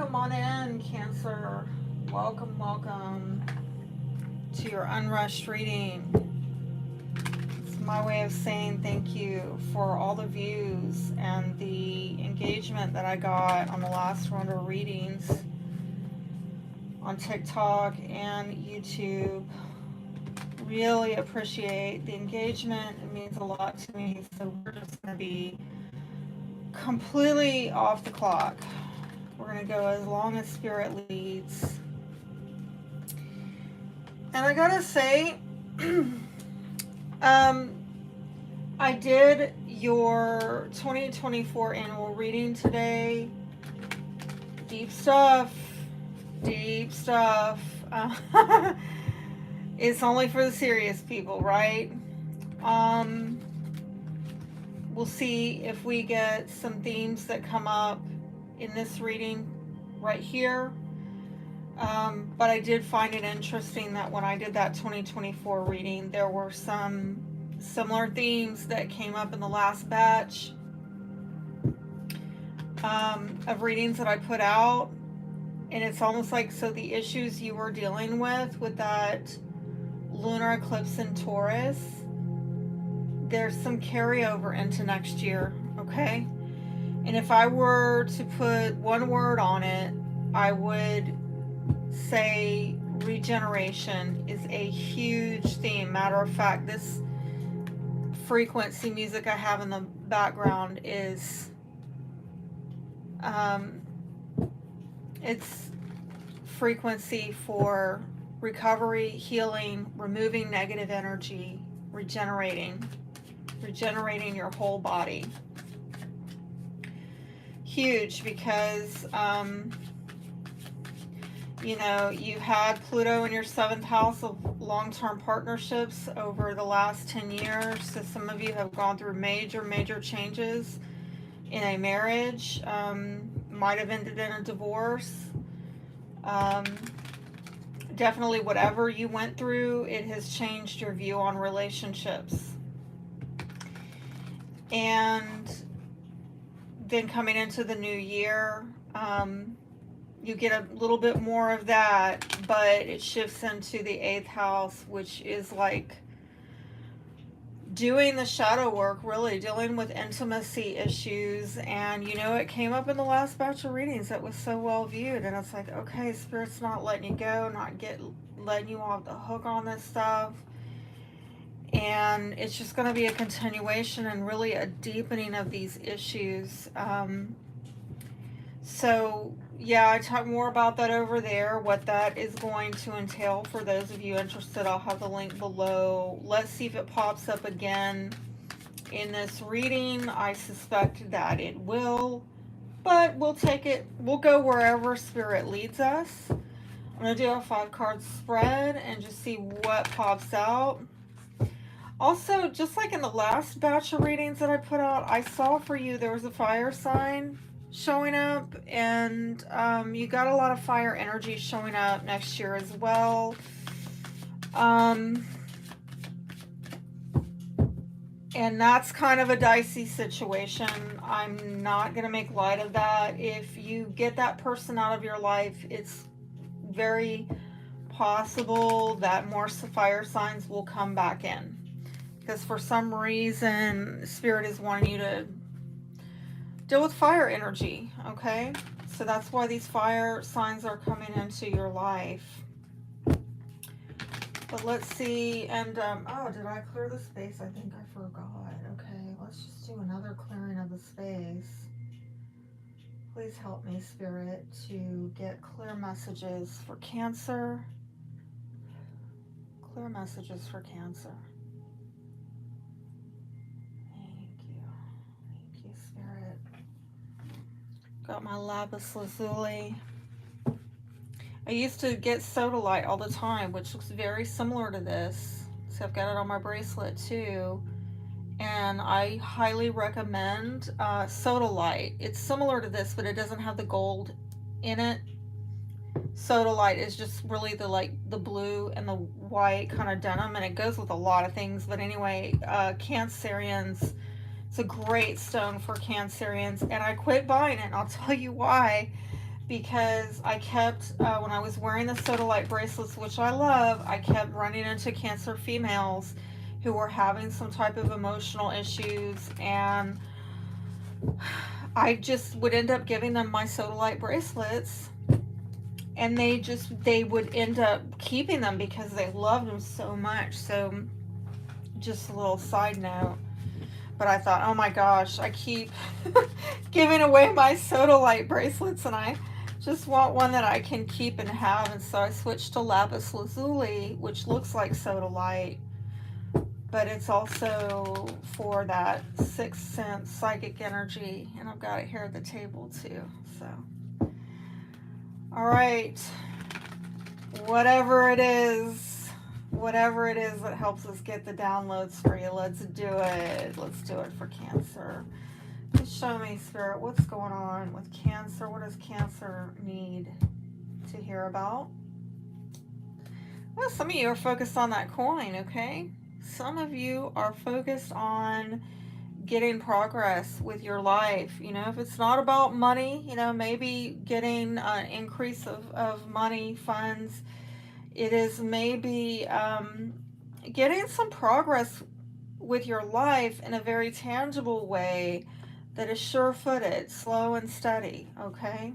Welcome on in, Cancer. Welcome, welcome to your Unrushed reading. It's my way of saying thank you for all the views and the engagement that I got on the last round of readings on TikTok and YouTube. Really appreciate the engagement. It means a lot to me. So we're just going to be completely off the clock. We're going to go as long as Spirit leads. And I gotta say, I did your 2024 annual reading today. Deep stuff. Deep stuff. It's only for the serious people, right? We'll see if we get some themes that come up in this reading right here. But I did find it interesting that when I did that 2024 reading, there were some similar themes that came up in the last batch of readings that I put out. And it's almost like, so the issues you were dealing with that lunar eclipse in Taurus, there's some carryover into next year, okay? And if I were to put one word on it, I would say regeneration is a huge theme. Matter of fact, this frequency music I have in the background is it's frequency for recovery, healing, removing negative energy, regenerating your whole body. Huge, because you had Pluto in your 7th house of long-term partnerships over the last 10 years. So some of you have gone through major changes in a marriage. Might have ended in a divorce. Definitely whatever you went through, it has changed your view on relationships. And then coming into the new year, you get a little bit more of that, but it shifts into the 8th house, which is like doing the shadow work, really dealing with intimacy issues. And it came up in the last batch of readings that was so well viewed, and it's like, okay, Spirit's not letting you go, letting you off the hook on this stuff. And it's just going to be a continuation and really a deepening of these issues. So yeah, I talk more about that over there, what that is going to entail for those of you interested. I'll have the link below. Let's see if it pops up again in this reading. I suspect that it will, but we'll take it. We'll go wherever Spirit leads us. I'm going to do a 5-card spread and just see what pops out. Also, just like in the last batch of readings that I put out, I saw for you there was a fire sign showing up, and you got a lot of fire energy showing up next year as well. And that's kind of a dicey situation. I'm not going to make light of that. If you get that person out of your life, it's very possible that more fire signs will come back in, because for some reason Spirit is wanting you to deal with fire energy, okay? So that's why these fire signs are coming into your life. But let's see, and oh, did I clear the space? I think I forgot. Okay, let's just do another clearing of the space. Please help me, Spirit, to get clear messages for Cancer. Clear messages for Cancer. Got my lapis lazuli. I used to get sodalite all the time, which looks very similar to this. So I've got it on my bracelet too. And I highly recommend sodalite. It's similar to this, but it doesn't have the gold in it. Sodalite is just really the blue and the white kind of denim, and it goes with a lot of things. But anyway, Cancerians, it's a great stone for Cancerians, and I quit buying it, and I'll tell you why. because I kept, when I was wearing the sodalite bracelets, which I love, I kept running into Cancer females who were having some type of emotional issues, and I just would end up giving them my sodalite bracelets, and they would end up keeping them because they loved them so much. So just a little side note, but I thought, oh my gosh, I keep giving away my sodalite bracelets, and I just want one that I can keep and have. And so I switched to lapis lazuli, which looks like sodalite, but it's also for that sixth sense psychic energy, and I've got it here at the table too. So all right, whatever it is that helps us get the downloads for you, let's do it. Let's do it for Cancer. Just show me, Spirit, what's going on with Cancer. What does Cancer need to hear about? Well, some of you are focused on that coin, okay? Some of you are focused on getting progress with your life. You know, if it's not about money, you know, maybe getting an increase of money, funds. It is maybe getting some progress with your life in a very tangible way that is sure-footed, slow and steady, okay?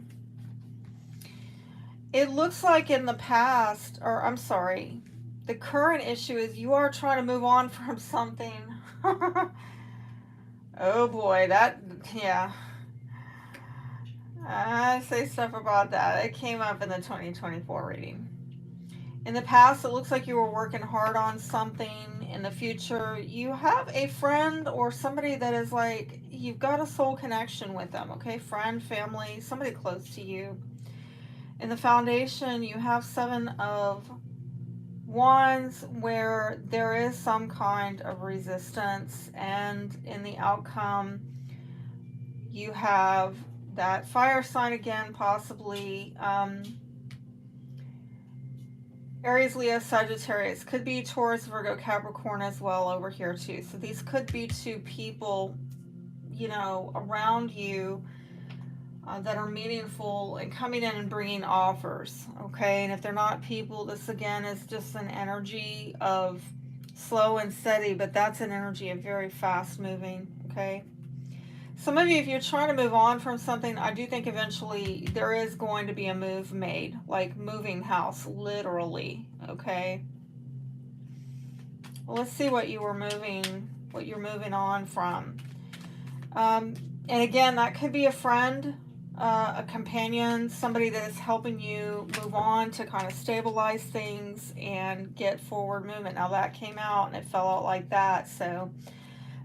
It looks like in the past, or I'm sorry, the current issue is you are trying to move on from something. Oh boy, yeah. I say stuff about that. It came up in the 2024 reading. In the past, it looks like you were working hard on something. In the future, you have a friend or somebody that is like, you've got a soul connection with them, okay? Friend, family, somebody close to you. In the foundation, you have 7 of Wands, where there is some kind of resistance, and in the outcome, you have that fire sign again, possibly Aries, Leo, Sagittarius. Could be Taurus, Virgo, Capricorn as well over here too. So these could be 2 people, you know, around you that are meaningful and coming in and bringing offers, okay? And if they're not people, this again is just an energy of slow and steady, but that's an energy of very fast moving, okay? Some of you, if you're trying to move on from something, I do think eventually there is going to be a move made, like moving house, literally, okay? Well, let's see what you're moving on from. And again, that could be a friend, a companion, somebody that is helping you move on to kind of stabilize things and get forward movement. Now that came out and it fell out like that, so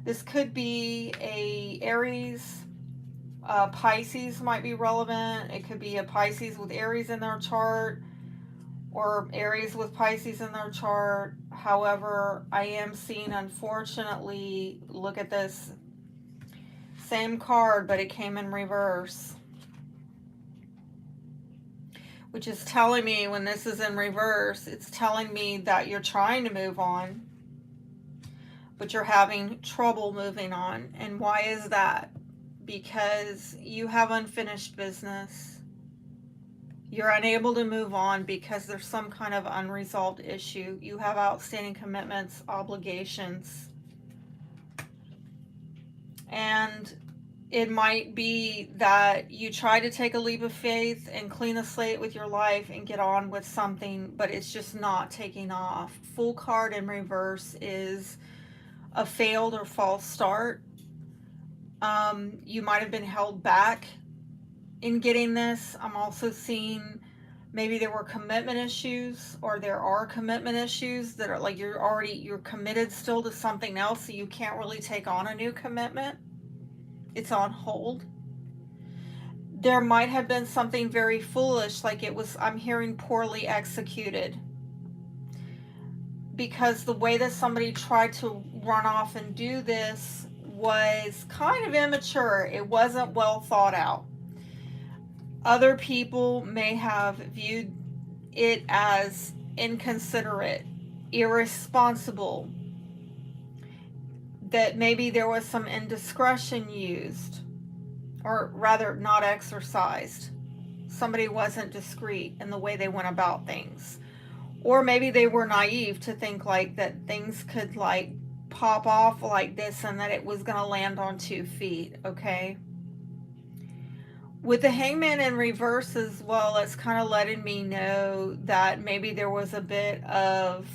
this could be a Aries, Pisces might be relevant. It could be a Pisces with Aries in their chart, or Aries with Pisces in their chart. However, I am seeing, unfortunately, look at this, same card, but it came in reverse, which is telling me, when this is in reverse, it's telling me that you're trying to move on, but you're having trouble moving on. And why is that? Because you have unfinished business. You're unable to move on because there's some kind of unresolved issue. You have outstanding commitments, obligations. And it might be that you try to take a leap of faith and clean the slate with your life and get on with something, but it's just not taking off. Full card in reverse is a failed or false start. You might have been held back in getting this. I'm also seeing maybe there were commitment issues, or there are commitment issues that are like you're committed still to something else, so you can't really take on a new commitment. It's on hold. There might have been something very foolish, like it was, I'm hearing, poorly executed, because the way that somebody tried to run off and do this was kind of immature. It wasn't well thought out. Other people may have viewed it as inconsiderate, irresponsible, that maybe there was some indiscretion used, or rather not exercised. somebody wasn't discreet in the way they went about things. Or maybe they were naive to think like that things could like pop off like this and that it was going to land on 2 feet, okay? With the Hangman in reverse as well, it's kind of letting me know that maybe there was a bit of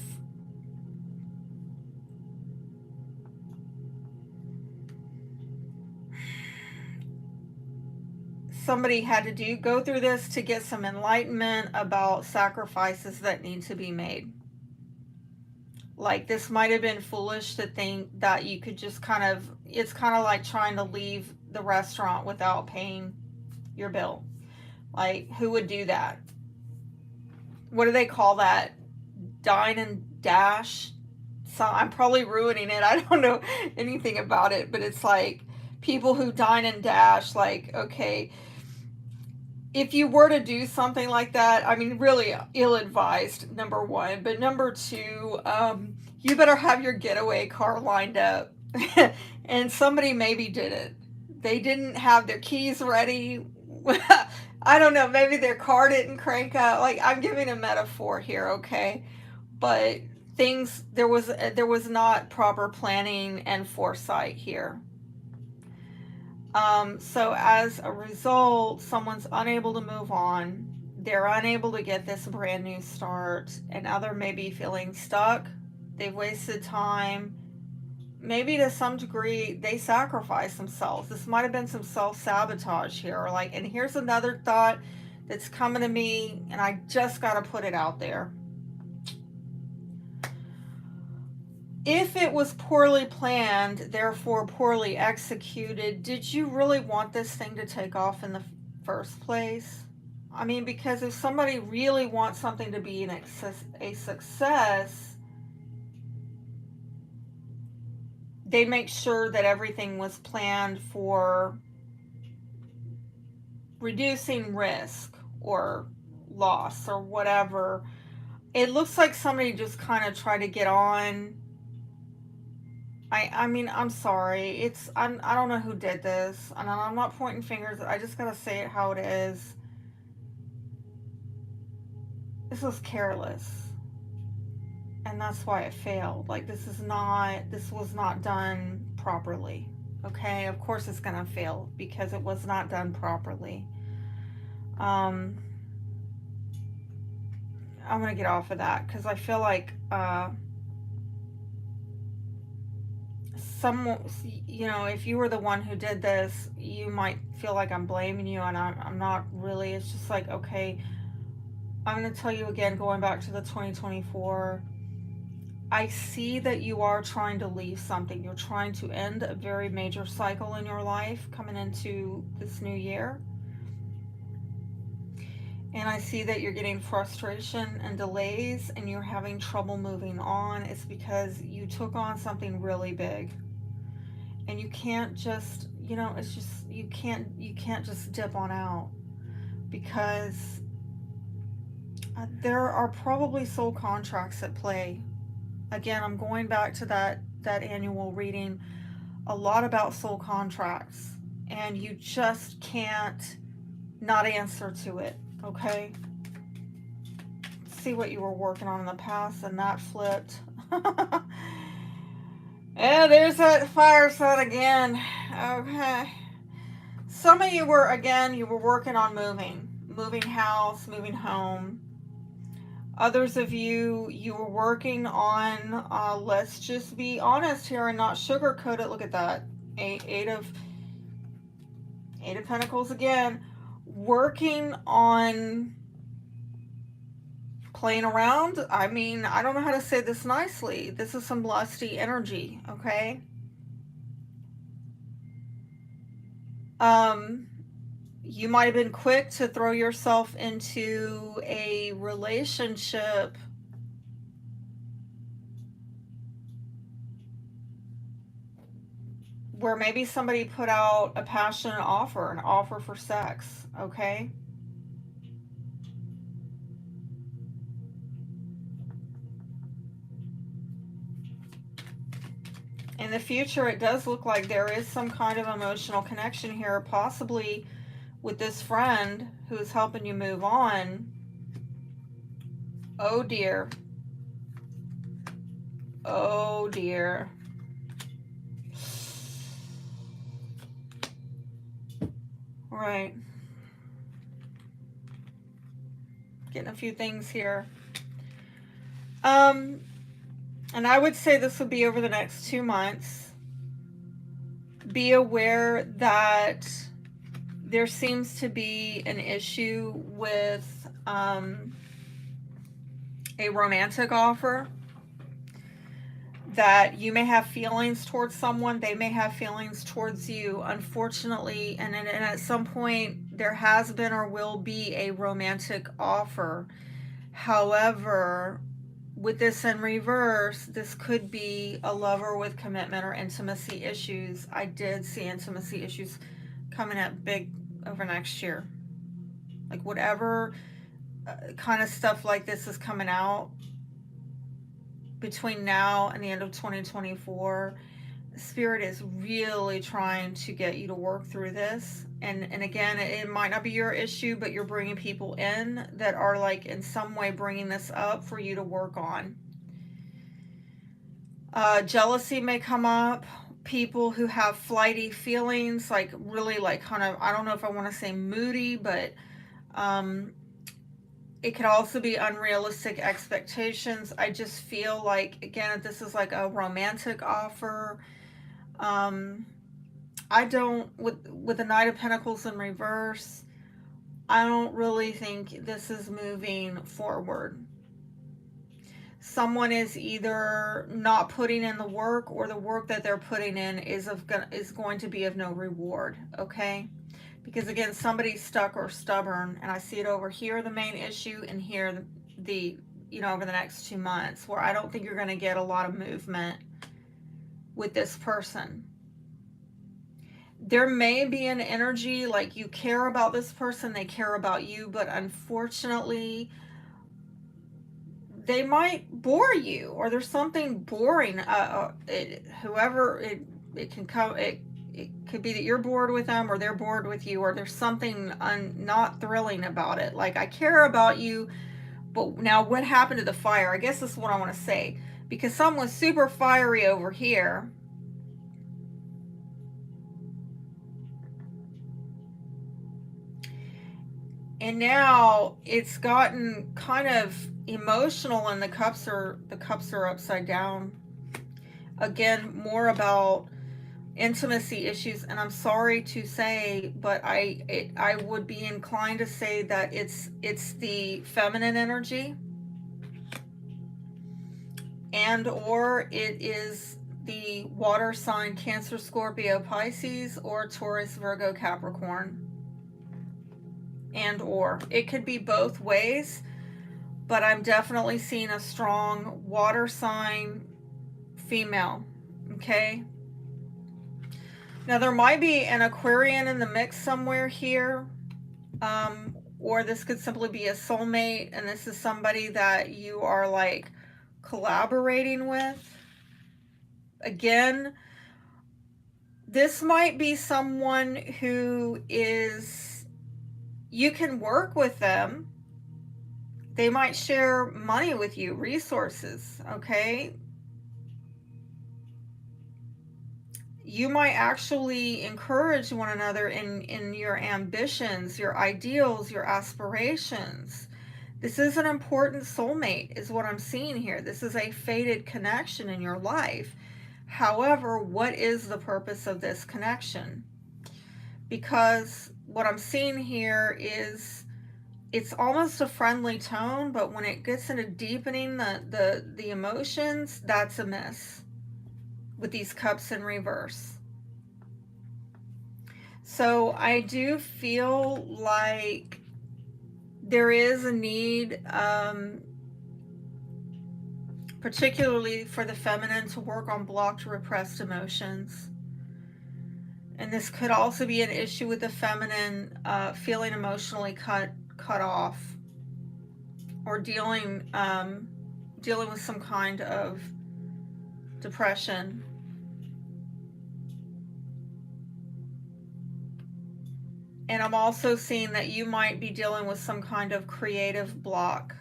somebody had to go through this to get some enlightenment about sacrifices that need to be made. Like, this might have been foolish to think that you could just kind of, it's kind of like trying to leave the restaurant without paying your bill. Like, who would do that? What do they call that? Dine and dash? So I'm probably ruining it. I don't know anything about it, but it's like people who dine and dash, like, okay, if you were to do something like that, I mean, really ill-advised, number one. But number two, you better have your getaway car lined up. And somebody maybe didn't. They didn't have their keys ready. I don't know, maybe their car didn't crank up. Like, I'm giving a metaphor here, okay? But there was not proper planning and foresight here. So as a result, someone's unable to move on. They're unable to get this brand new start, and other may be feeling stuck. They've wasted time. Maybe to some degree they sacrifice themselves. This might have been some self-sabotage here. Like, and here's another thought that's coming to me, and I just got to put it out there. If it was poorly planned, therefore poorly executed, did you really want this thing to take off in the first place? I mean, because if somebody really wants something to be a success, they make sure that everything was planned for reducing risk or loss or whatever. It looks like somebody just kind of tried to get on. I mean, I'm sorry. I don't know who did this, and I'm not pointing fingers. I just gotta say it how it is. This was careless, and that's why it failed. Like, this was not done properly. Okay, of course it's gonna fail because it was not done properly. I'm gonna get off of that because I feel like if you were the one who did this, you might feel like I'm blaming you, and I'm not really. It's just like, okay, I'm going to tell you again, going back to the 2024, I see that you are trying to leave something. You're trying to end a very major cycle in your life coming into this new year. And I see that you're getting frustration and delays, and you're having trouble moving on. It's because you took on something really big. And you can't just, it's just, you can't just dip on out, because there are probably soul contracts at play. Again, I'm going back to that annual reading, a lot about soul contracts, and you just can't not answer to it, okay? See what you were working on in the past, and that flipped. Yeah, there's that fire sun again. Okay. Some of you were working on moving house, moving home. Others of you were working on, let's just be honest here and not sugarcoat it. Look at that. Eight of Pentacles again. Working on playing around. I mean, I don't know how to say this nicely. This is some lusty energy, okay? You might have been quick to throw yourself into a relationship where maybe somebody put out a passionate offer, an offer for sex, okay? In the future, it does look like there is some kind of emotional connection here, possibly with this friend who is helping you move on. Oh dear. Oh dear. Right. Getting a few things here. And I would say this would be over the next 2 months. Be aware that there seems to be an issue with a romantic offer, that you may have feelings towards someone, they may have feelings towards you, unfortunately, and at some point there has been or will be a romantic offer. However, with this in reverse, this could be a lover with commitment or intimacy issues. I did see intimacy issues coming up big over next year. Like whatever kind of stuff like this is coming out between now and the end of 2024, Spirit is really trying to get you to work through this. And again, it might not be your issue, but you're bringing people in that are like in some way bringing this up for you to work on. Jealousy may come up. People who have flighty feelings, like really like kind of, I don't know if I want to say moody, but it could also be unrealistic expectations. I just feel like, again, this is like a romantic offer. I don't, with the Knight of Pentacles in reverse, I don't really think this is moving forward. Someone is either not putting in the work, or the work that they're putting in is going to be of no reward, okay? Because again, somebody's stuck or stubborn, and I see it over here, the main issue, and here the over the next 2 months, where I don't think you're going to get a lot of movement with this person. There may be an energy like you care about this person, they care about you, but unfortunately they might bore you, or there's something boring. Whoever it can come, it could be that you're bored with them, or they're bored with you, or there's something not thrilling about it. Like, I care about you, but now what happened to the fire? I guess this is what I want to say, because someone's super fiery over here. And now it's gotten kind of emotional, and the cups are upside down. Again, more about intimacy issues, and I'm sorry to say, but I would be inclined to say that it's the feminine energy, and or it is the water sign Cancer, Scorpio, Pisces, or Taurus, Virgo, Capricorn. And or it could be both ways, but I'm definitely seeing a strong water sign female. Okay, now there might be an Aquarian in the mix somewhere here, or this could simply be a soulmate, and this is somebody that you are like collaborating with. Again, this might be someone who is, you can work with them. They might share money with you, resources, okay? You might actually encourage one another in your ambitions, your ideals, your aspirations. This is an important soulmate, is what I'm seeing here. This is a fated connection in your life. However, what is the purpose of this connection? Because what I'm seeing here is it's almost a friendly tone, but when it gets into deepening the emotions, that's a miss with these cups in reverse. So I do feel like there is a need, particularly for the feminine, to work on blocked, repressed emotions. And this could also be an issue with the feminine feeling emotionally cut off, or dealing with some kind of depression. And I'm also seeing that you might be dealing with some kind of creative block.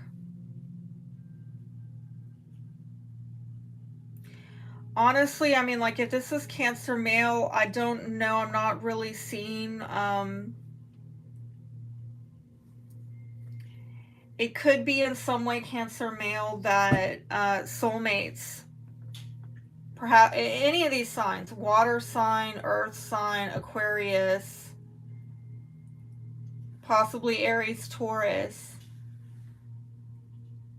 Honestly, I mean, like, if this is Cancer male, I don't know. I'm not really seeing. It could be in some way Cancer male that soulmates, perhaps any of these signs, water sign, earth sign, Aquarius, possibly Aries, Taurus.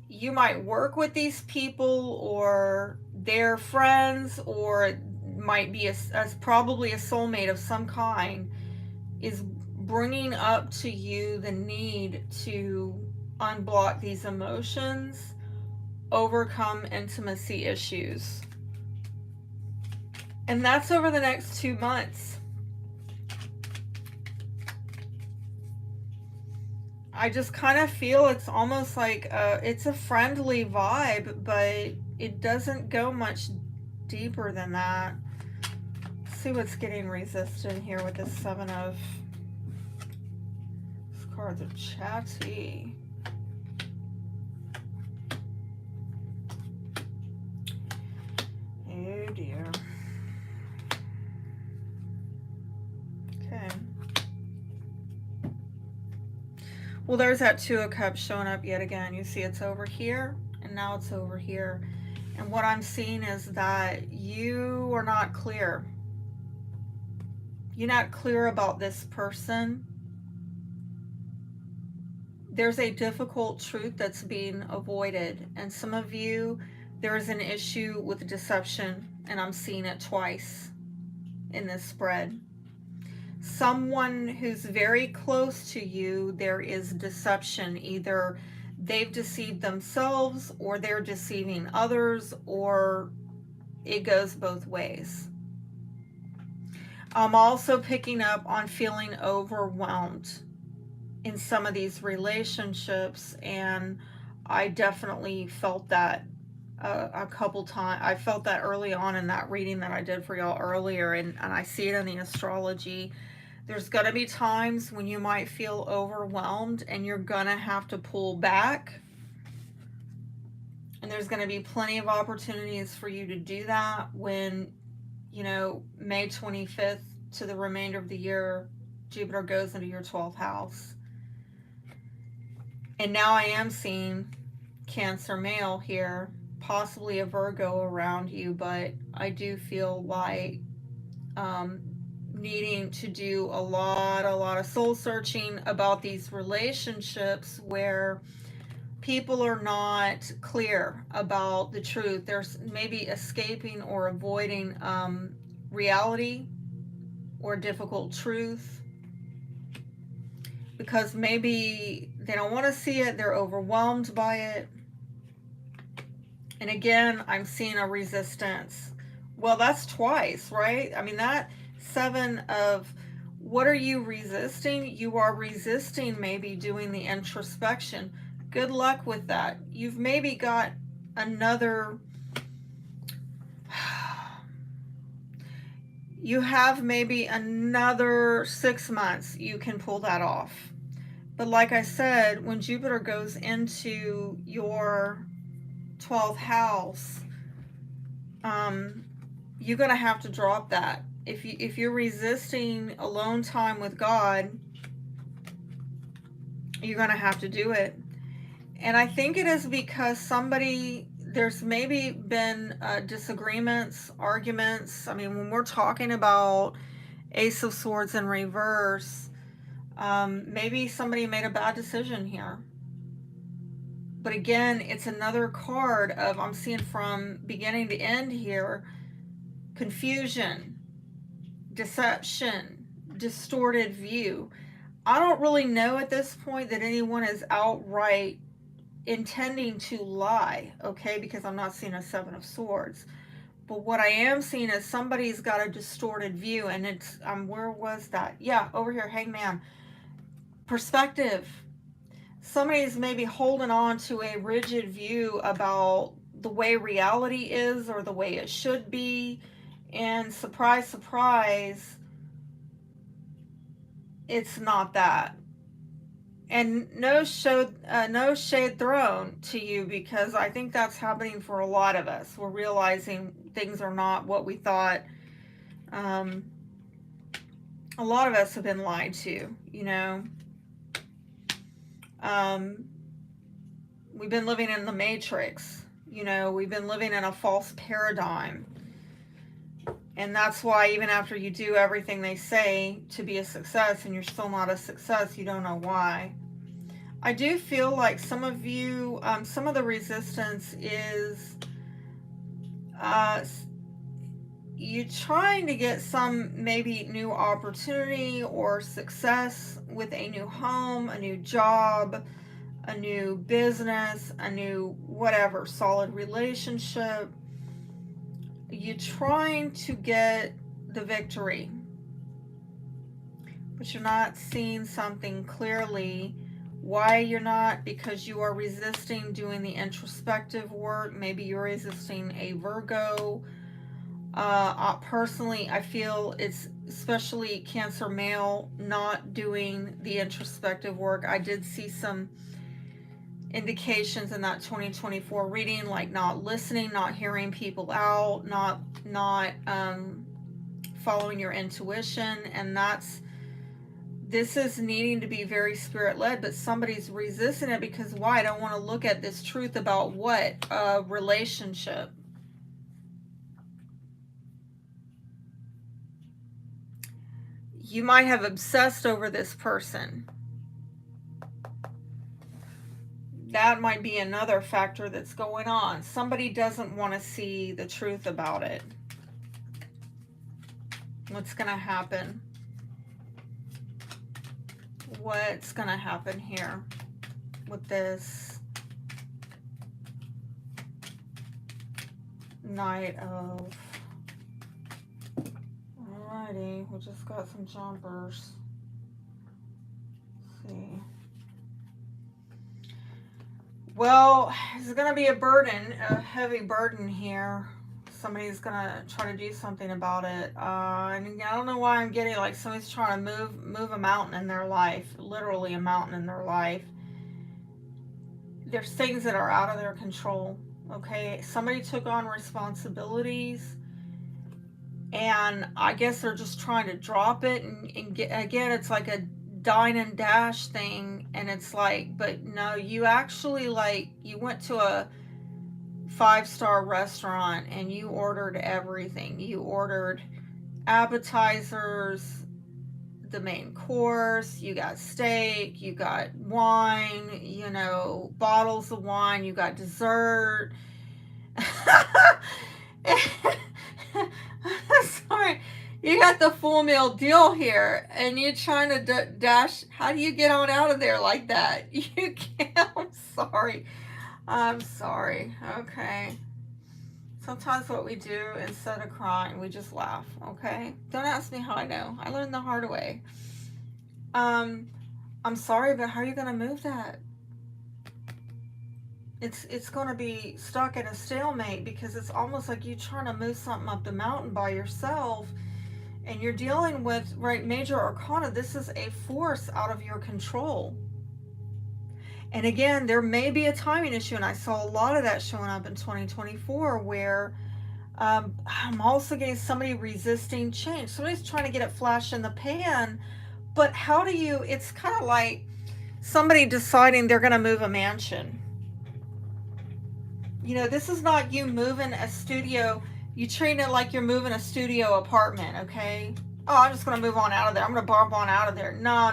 You might work with these people, or they're friends, or it might be probably a soulmate of some kind, is bringing up to you the need to unblock these emotions, overcome intimacy issues. And that's over the next 2 months. I just kind of feel it's almost like it's a friendly vibe, but it doesn't go much deeper than that. Let's see what's getting resistant here with the Seven of... These cards are chatty. Oh dear. Okay. Well, there's that Two of Cups showing up yet again. You see it's over here, and now it's over here. And what I'm seeing is that you are not clear. You're not clear about this person. There's a difficult truth that's being avoided. And some of you, there is an issue with deception, and I'm seeing it twice in this spread. Someone who's very close to you, there is deception. Either they've deceived themselves, or they're deceiving others, or it goes both ways. I'm also picking up on feeling overwhelmed in some of these relationships, and I definitely felt that a couple times. I felt that early on in that reading that I did for y'all earlier, and I see it in the astrology. There's going to be times when you might feel overwhelmed, and you're going to have to pull back. And there's going to be plenty of opportunities for you to do that when, you know, May 25th to the remainder of the year, Jupiter goes into your 12th house. And now I am seeing Cancer male here, possibly a Virgo around you, but I do feel like needing to do a lot of soul searching about these relationships where people are not clear about the truth. There's maybe escaping or avoiding reality or difficult truth, because maybe they don't want to see it, they're overwhelmed by it. And again, I'm seeing a resistance. Well, that's twice, right? I mean, that Seven of... What are you resisting? You are resisting maybe doing the introspection. Good luck with that. You've maybe got another... You have maybe another 6 months you can pull that off. But like I said, when Jupiter goes into your 12th house, you're going to have to drop that. If you're resisting alone time with God, you're going to have to do it. And I think it is because there's maybe been disagreements, arguments. I mean, when we're talking about Ace of Swords in reverse, maybe somebody made a bad decision here. But again, it's another card of, I'm seeing from beginning to end here, confusion, deception, distorted view. I don't really know at this point that anyone is outright intending to lie, okay, because I'm not seeing a Seven of Swords. But what I am seeing is somebody's got a distorted view, and it's, where was that? Yeah, over here, Hangman. Perspective. Somebody's maybe holding on to a rigid view about the way reality is, or the way it should be, and surprise, surprise, it's not that. And no shade thrown to you, because I think that's happening for a lot of us. We're realizing things are not what we thought. A lot of us have been lied to, you know. We've been living in the matrix, you know. We've been living in a false paradigm. And that's why even after you do everything they say to be a success and you're still not a success, you don't know why. I do feel like some of you, some of the resistance is you trying to get some maybe new opportunity or success with a new home, a new job, a new business, a new whatever, solid relationship. You trying to get the victory, but you're not seeing something clearly. Why you're not? Because you are resisting doing the introspective work. Maybe you're resisting a Virgo. Personally, I feel it's especially Cancer male not doing the introspective work. I did see some indications in that 2024 reading, like not listening, not hearing people out, not following your intuition. And this is needing to be very spirit-led, but somebody's resisting it because why? I don't want to look at this truth about what? A relationship. You might have obsessed over this person. That might be another factor that's going on. Somebody doesn't want to see the truth about it. What's going to happen? What's going to happen here with this Knight of... Alrighty, we just got some jumpers. Let's see. Well, it's going to be a burden, a heavy burden here. Somebody's going to try to do something about it. And I don't know why I'm getting like somebody's trying to move a mountain in their life. Literally a mountain in their life. There's things that are out of their control. Okay, somebody took on responsibilities. And I guess they're just trying to drop it. And get, again, it's like a dine and dash thing. And it's like, but no, you actually like, you went to a 5-star restaurant and you ordered everything. You ordered appetizers, the main course, you got steak, you got wine, you know, bottles of wine, you got dessert. Sorry, you got the full meal deal here, and you're trying to dash. How do you get on out of there like that? You can't. I'm sorry. Okay. Sometimes what we do, instead of crying, we just laugh. Okay. Don't ask me how I know. I learned the hard way. I'm sorry, but how are you going to move that? It's going to be stuck in a stalemate, because it's almost like you trying to move something up the mountain by yourself, and you're dealing with, right, major arcana. This is a force out of your control. And again, there may be a timing issue, and I saw a lot of that showing up in 2024, where I'm also getting somebody resisting change. Somebody's trying to get it flash in the pan, but how do you, it's kind of like somebody deciding they're going to move a mansion. You know, this is not you moving a studio. You treat it like you're moving a studio apartment, okay? Oh, I'm just going to move on out of there. I'm going to bump on out of there. No.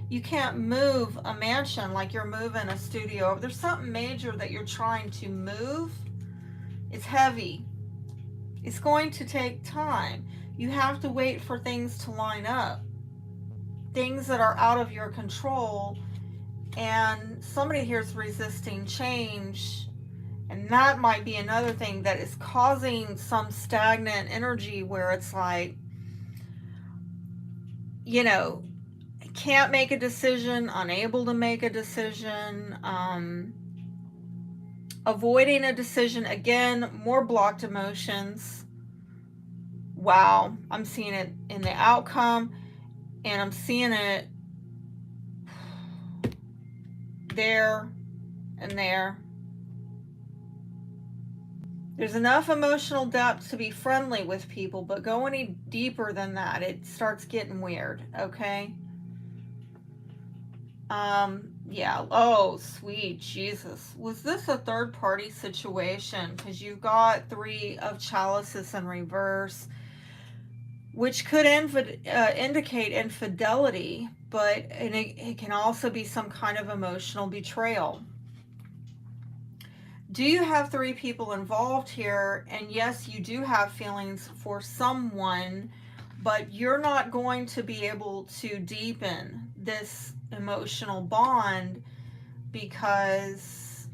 You can't move a mansion like you're moving a studio. If there's something major that you're trying to move, it's heavy. It's going to take time. You have to wait for things to line up. Things that are out of your control. And somebody here is resisting change, and that might be another thing that is causing some stagnant energy, where it's like, you know, can't make a decision, unable to make a decision, avoiding a decision. Again, more blocked emotions. Wow, I'm seeing it in the outcome. And I'm seeing it there and there. There's enough emotional depth to be friendly with people, but go any deeper than that, it starts getting weird, okay? Yeah. Oh, sweet Jesus. Was this a third party situation? Because you've got 3 of chalices in reverse, which could indicate infidelity, but it can also be some kind of emotional betrayal. Do you have 3 people involved here? And yes, you do have feelings for someone, but you're not going to be able to deepen this emotional bond because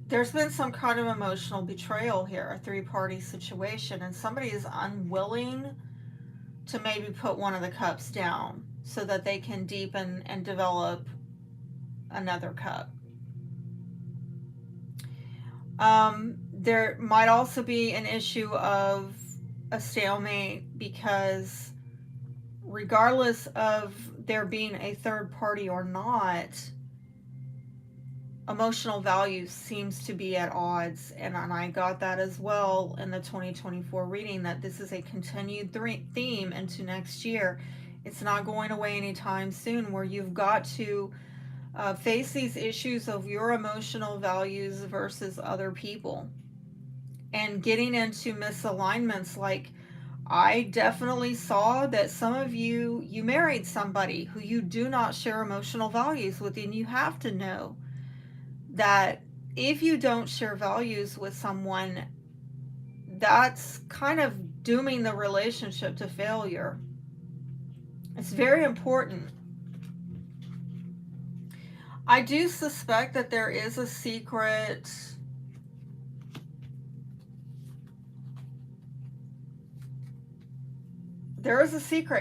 there's been some kind of emotional betrayal here, a 3-party situation, and somebody is unwilling to maybe put one of the cups down so that they can deepen and develop another cup. There might also be an issue of a stalemate because regardless of there being a third party or not, emotional value seems to be at odds. And I got that as well in the 2024 reading, that this is a continued theme into next year. It's not going away anytime soon, where you've got to face these issues of your emotional values versus other people and getting into misalignments. Like, I definitely saw that some of you married somebody who you do not share emotional values with, and you have to know that if you don't share values with someone, that's kind of dooming the relationship to failure. It's very important. I do suspect that there is a secret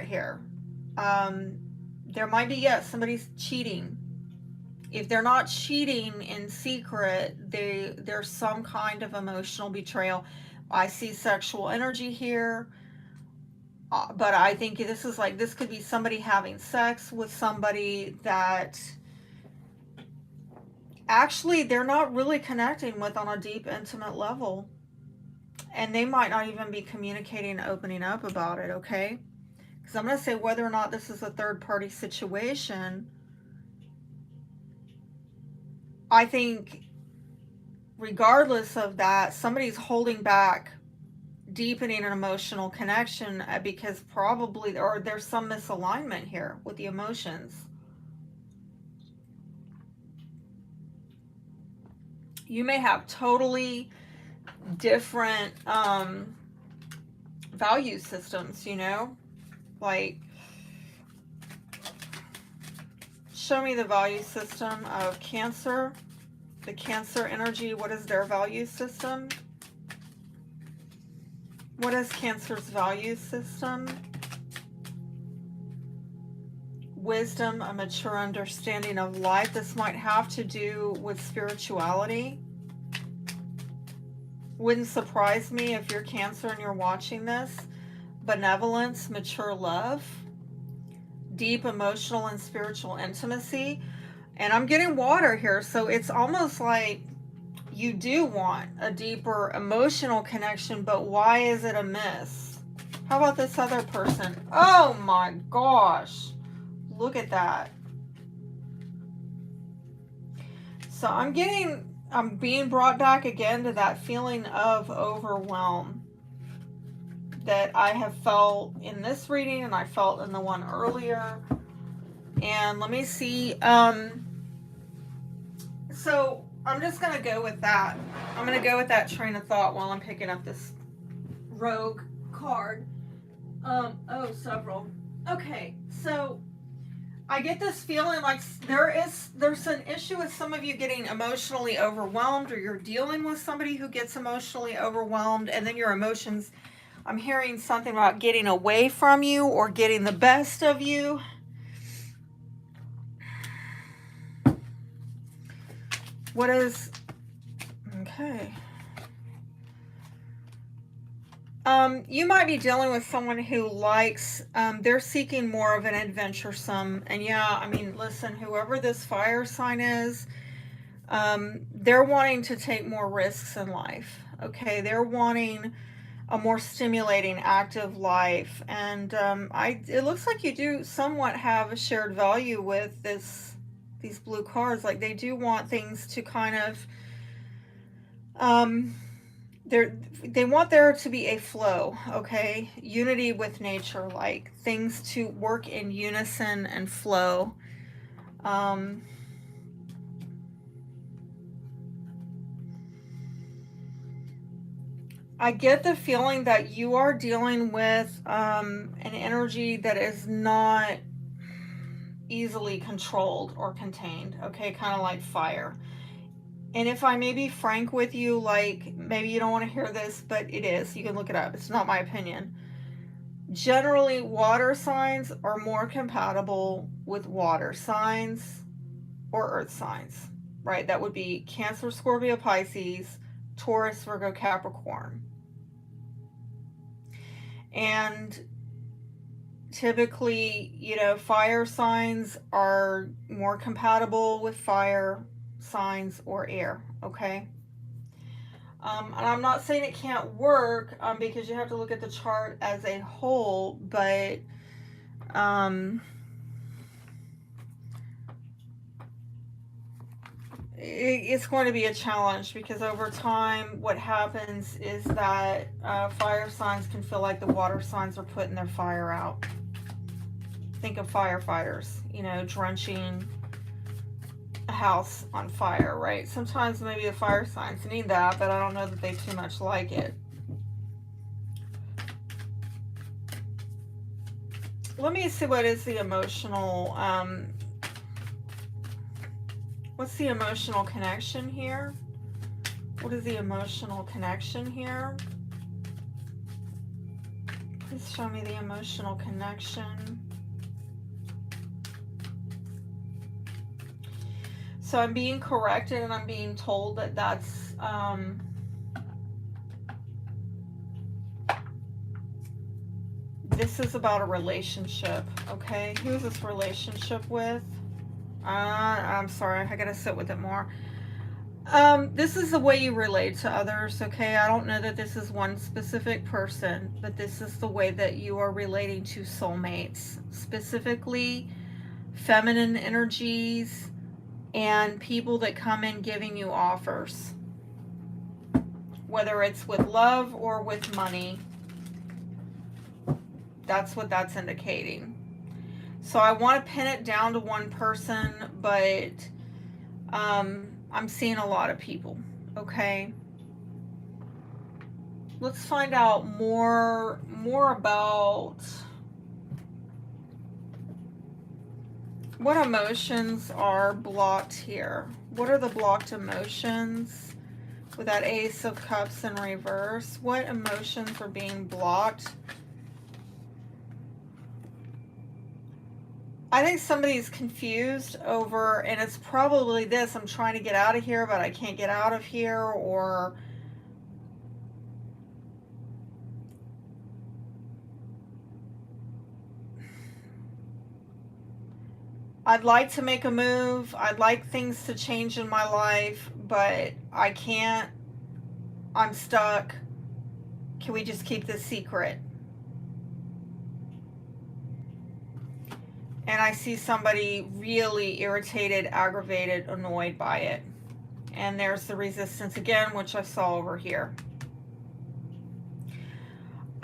here. There might be, yes, somebody's cheating. If they're not cheating in secret, there's some kind of emotional betrayal. I see sexual energy here, but I think this could be somebody having sex with somebody that actually they're not really connecting with on a deep, intimate level. And they might not even be communicating and opening up about it, okay? Because I'm going to say whether or not this is a third-party situation, I think regardless of that, somebody's holding back deepening an emotional connection because probably, or there's some misalignment here with the emotions. You may have totally different value systems, you know? Like, show me the value system of Cancer. The Cancer energy, what is their value system? What is Cancer's value system? Wisdom, a mature understanding of life. This might have to do with spirituality. Wouldn't surprise me if you're Cancer and you're watching this. Benevolence, mature love, deep emotional and spiritual intimacy. And I'm getting water here, so it's almost like you do want a deeper emotional connection, but why is it a miss? How about this other person? Oh my gosh. Look at that. So I'm being brought back again to that feeling of overwhelm that I have felt in this reading and I felt in the one earlier. And let me see. So I'm just going to go with that. I'm going to go with that train of thought while I'm picking up this rogue card. Several. Okay, so I get this feeling like there's an issue with some of you getting emotionally overwhelmed, or you're dealing with somebody who gets emotionally overwhelmed, and then your emotions, I'm hearing something about getting away from you or getting the best of you. What is, okay. You might be dealing with someone who likes, they're seeking more of an adventuresome, and yeah, I mean, listen, whoever this fire sign is, they're wanting to take more risks in life. Okay, they're wanting a more stimulating, active life, and it looks like you do somewhat have a shared value with these blue cards. Like they do want things to kind of, um, they want there to be a flow, okay, unity with nature, like things to work in unison and flow. Um, I get the feeling that you are dealing with an energy that is not easily controlled or contained, okay, kind of like fire. And if I may be frank with you, like maybe you don't want to hear this, but it is. You can look it up. It's not my opinion. Generally, water signs are more compatible with water signs or earth signs, right? That would be Cancer, Scorpio, Pisces, Taurus, Virgo, Capricorn. And typically, fire signs are more compatible with fire signs or air, okay? And I'm not saying it can't work, because you have to look at the chart as a whole, but um, it's going to be a challenge, because over time what happens is that fire signs can feel like the water signs are putting their fire out. Think of firefighters, drenching a house on fire, right? Sometimes maybe the fire signs need that, but I don't know that they too much like it. Let me see what is the emotional, what's the emotional connection here? What is the emotional connection here? Please show me the emotional connection. So I'm being corrected and I'm being told that that's, this is about a relationship, okay? Who is this relationship with? I'm sorry, I gotta sit with it more. This is the way you relate to others, okay? I don't know that this is one specific person, but this is the way that you are relating to soulmates, specifically feminine energies and people that come in giving you offers, whether it's with love or with money. That's what that's indicating. So I want to pin it down to one person, but I'm seeing a lot of people, okay? Let's find out more about what emotions are blocked here. What are the blocked emotions with that Ace of Cups in reverse? What emotions are being blocked? I think somebody's confused over, and it's probably this: I'm trying to get out of here, but I can't get out of here, or I'd like to make a move. I'd like things to change in my life, but I can't. I'm stuck. Can we just keep this secret? And I see somebody really irritated, aggravated, annoyed by it. And there's the resistance again, which I saw over here.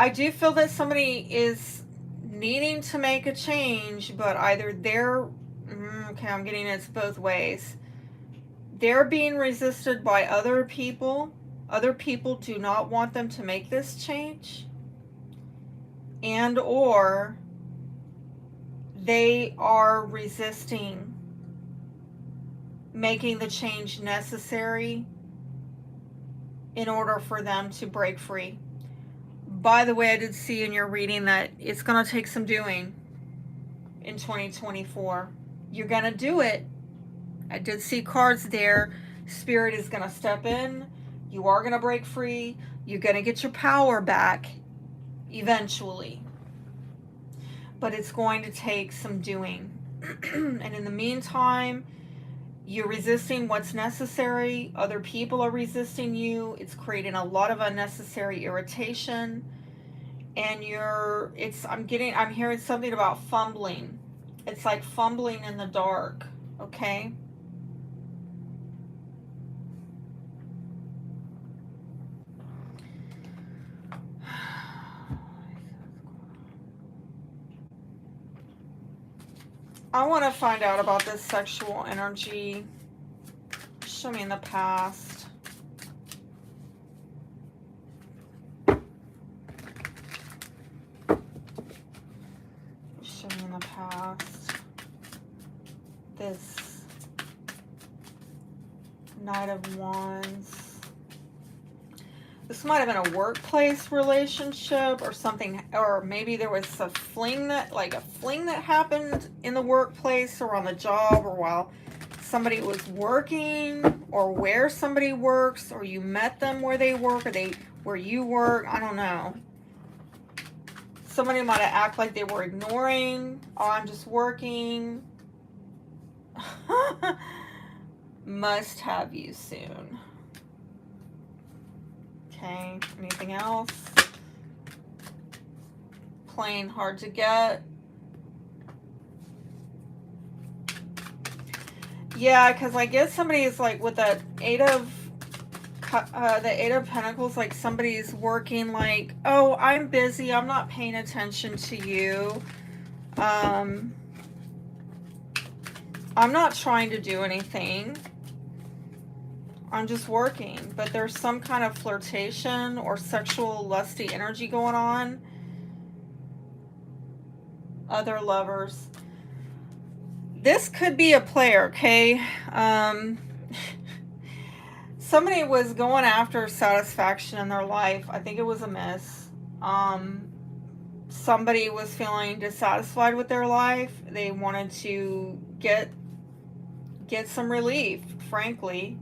I do feel that somebody is needing to make a change, but either they're, okay, I'm getting it's both ways. They're being resisted by other people. Other people do not want them to make this change. And or they are resisting making the change necessary in order for them to break free. By the way, I did see in your reading that it's going to take some doing in 2024. You're going to do it. I did see cards there. Spirit is going to step in. You are going to break free. You're going to get your power back. eventually. But it's going to take some doing. And in the meantime, you're resisting what's necessary. Other people are resisting you. It's creating a lot of unnecessary irritation. And I'm hearing something about fumbling. It's like fumbling in the dark, okay? I want to find out about this sexual energy. Show me in the past. Show me in the past. This Knight of Wands. This might have been a workplace relationship or something, or maybe there was a fling that happened in the workplace or on the job, or while somebody was working, or where somebody works, or you met them where they work, or where you work. I don't know. Somebody might have acted like they were ignoring. Oh, I'm just working. Must have you soon. Okay, anything else? Plain hard to get. Yeah, because I guess somebody is like with the Eight of Pentacles, like somebody's working like, oh, I'm busy, I'm not paying attention to you. I'm not trying to do anything. I'm just working. But there's some kind of flirtation or sexual lusty energy going on. Other lovers. This could be a player, okay? Somebody was going after satisfaction in their life. I think it was a miss. Somebody was feeling dissatisfied with their life. They wanted to get some relief, frankly.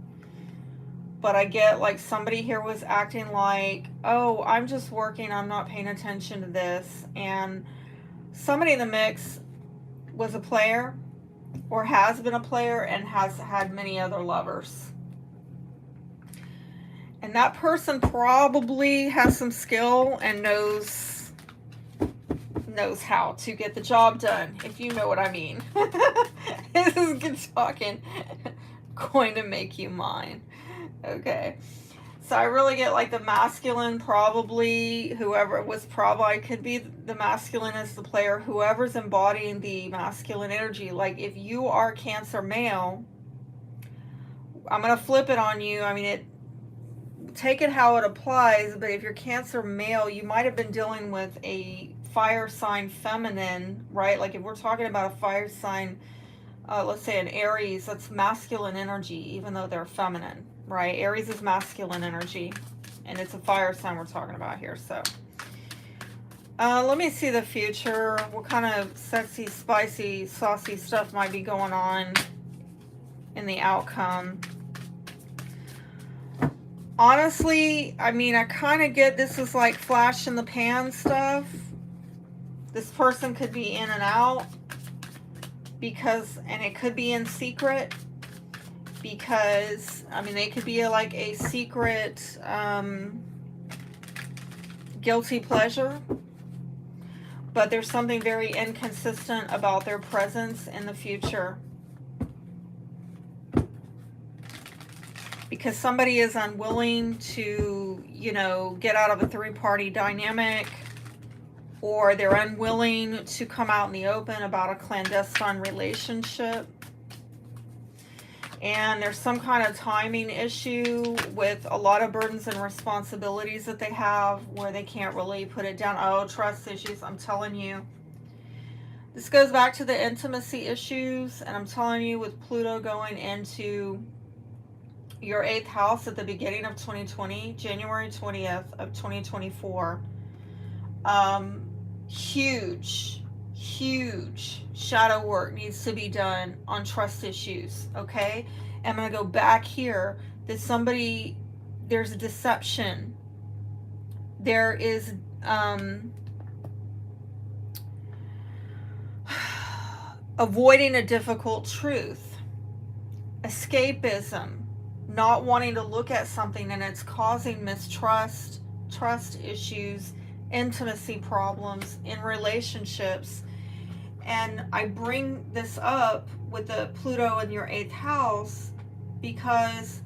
But I get like somebody here was acting like, oh, I'm just working, I'm not paying attention to this. And somebody in the mix was a player or has been a player and has had many other lovers. And that person probably has some skill and knows how to get the job done, if you know what I mean. This is good talking. Going to make you mine. Okay. So I really get like the masculine, probably whoever it was, probably could be the masculine as the player, whoever's embodying the masculine energy. Like if you are Cancer male, I'm going to flip it on you. I mean, take it how it applies, but if you're Cancer male, you might have been dealing with a fire sign feminine, right? Like if we're talking about a fire sign, let's say an Aries, that's masculine energy, even though they're feminine, right? Aries is masculine energy, and it's a fire sign we're talking about here. So let me see the future. What kind of sexy, spicy, saucy stuff might be going on in the outcome? Honestly, I mean, I kind of get this is like flash in the pan stuff. This person could be in and out and it could be in secret because, I mean, they could be like a secret guilty pleasure, but there's something very inconsistent about their presence in the future. Because somebody is unwilling to, get out of a three-party dynamic, or they're unwilling to come out in the open about a clandestine relationship. And there's some kind of timing issue with a lot of burdens and responsibilities that they have where they can't really put it down. Oh, trust issues, I'm telling you. This goes back to the intimacy issues, and I'm telling you, with Pluto going into your 8th house at the beginning of 2020, January 20th of 2024, huge shadow work needs to be done on trust issues, okay? I'm going to go back here. There's a deception. There is avoiding a difficult truth, escapism, not wanting to look at something and it's causing mistrust, trust issues, intimacy problems in relationships. And I bring this up with the Pluto in your 8th house because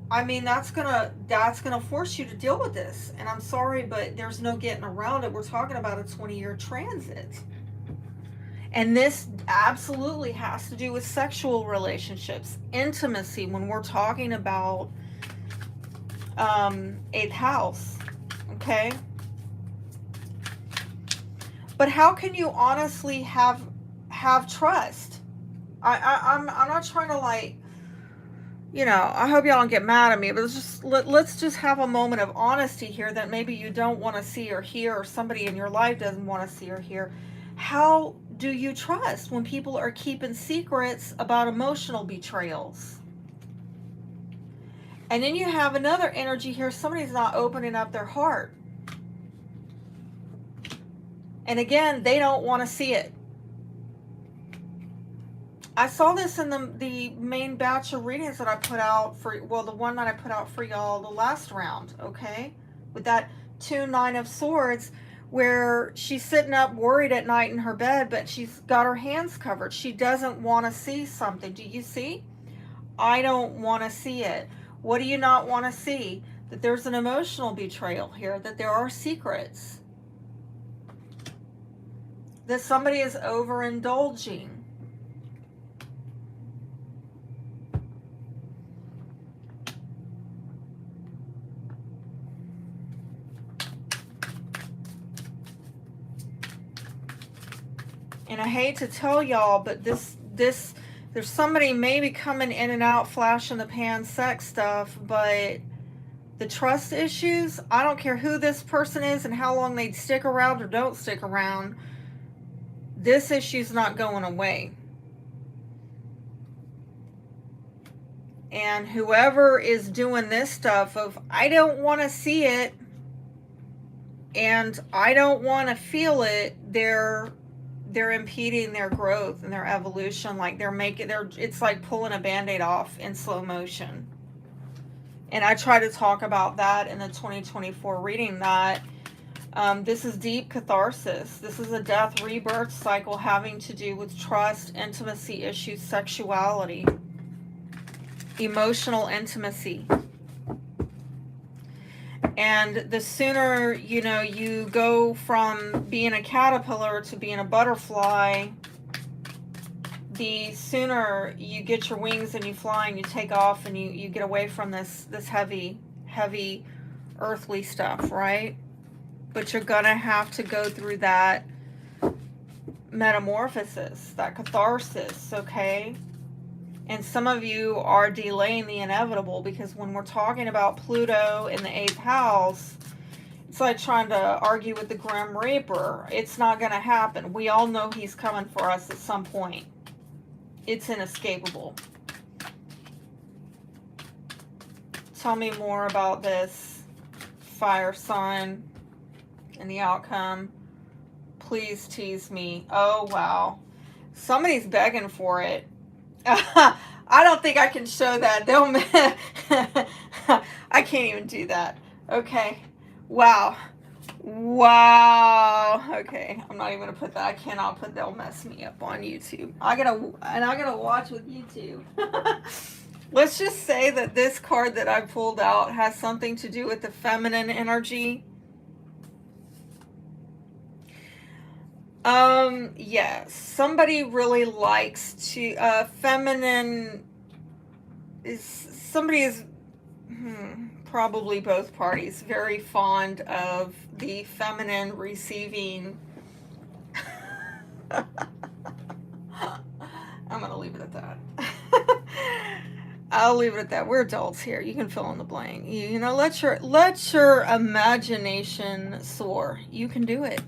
I mean that's gonna force you to deal with this. And I'm sorry, but there's no getting around it. We're talking about a 20-year transit. And this absolutely has to do with sexual relationships, intimacy, when we're talking about 8th house, okay? But how can you honestly have trust? I'm not trying to, like, you know, I hope y'all don't get mad at me, but let's just have a moment of honesty here that maybe you don't want to see or hear, or somebody in your life doesn't want to see or hear. How do you trust when people are keeping secrets about emotional betrayals? And then you have another energy here. Somebody's not opening up their heart. And again, they don't want to see it. I saw this in the main batch of readings that I put out for, well, the one that I put out for y'all the last round, okay? With that 2 9 of Swords, where she's sitting up worried at night in her bed, but she's got her hands covered. She doesn't want to see something. Do you see? I don't want to see it. What do you not want to see? That there's an emotional betrayal here, that there are secrets, that somebody is overindulging. And I hate to tell y'all, but this there's somebody maybe coming in and out, flash in the pan sex stuff, but the trust issues, I don't care who this person is and how long they stick around or don't stick around, this issue's not going away. And whoever is doing this stuff of, I don't want to see it and I don't want to feel it, they're impeding their growth and their evolution. Like it's like pulling a Band-Aid off in slow motion. And I try to talk about that in the 2024 reading, that this is deep catharsis. This is a death rebirth cycle having to do with trust, intimacy issues, sexuality, emotional intimacy. And the sooner, you know, you go from being a caterpillar to being a butterfly, the sooner you get your wings and you fly and you take off and you get away from this heavy earthly stuff, right? But you're gonna have to go through that metamorphosis, that catharsis, okay? And some of you are delaying the inevitable, because when we're talking about Pluto in the 8th house, it's like trying to argue with the Grim Reaper. It's not going to happen. We all know he's coming for us at some point. It's inescapable. Tell me more about this fire sign and the outcome. Please tease me. Oh, wow. Somebody's begging for it. I don't think I can show that. I can't even do that. Okay. Wow. Okay. I'm not even gonna put that. I cannot put that. They'll mess me up on YouTube. I gotta watch with YouTube. Let's just say that this card that I pulled out has something to do with the feminine energy. Yes, somebody really likes to, feminine is, somebody is, probably both parties, very fond of the feminine receiving. I'm gonna leave it at that. I'll leave it at that. We're adults here. You can fill in the blank. You know, let your imagination soar. You can do it.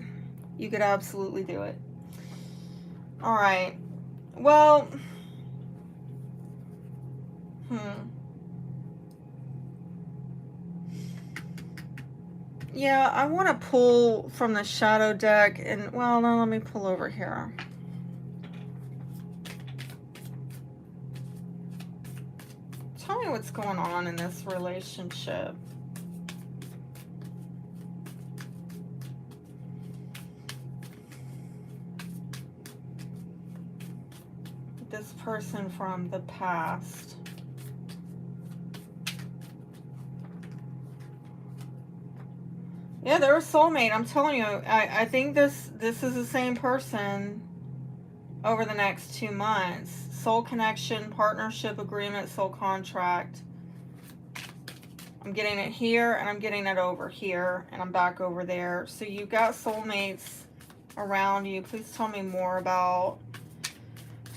You could absolutely do it. All right. Well, yeah, I want to pull from the shadow deck, and, well, no, let me pull over here. tell me what's going on in this relationship. This person from the past. Yeah, they're a soulmate. I'm telling you, I think this is the same person over the next 2 months. Soul connection, partnership agreement, soul contract. I'm getting it here, and I'm getting it over here, and I'm back over there. So you've got soulmates around you. Please tell me more about...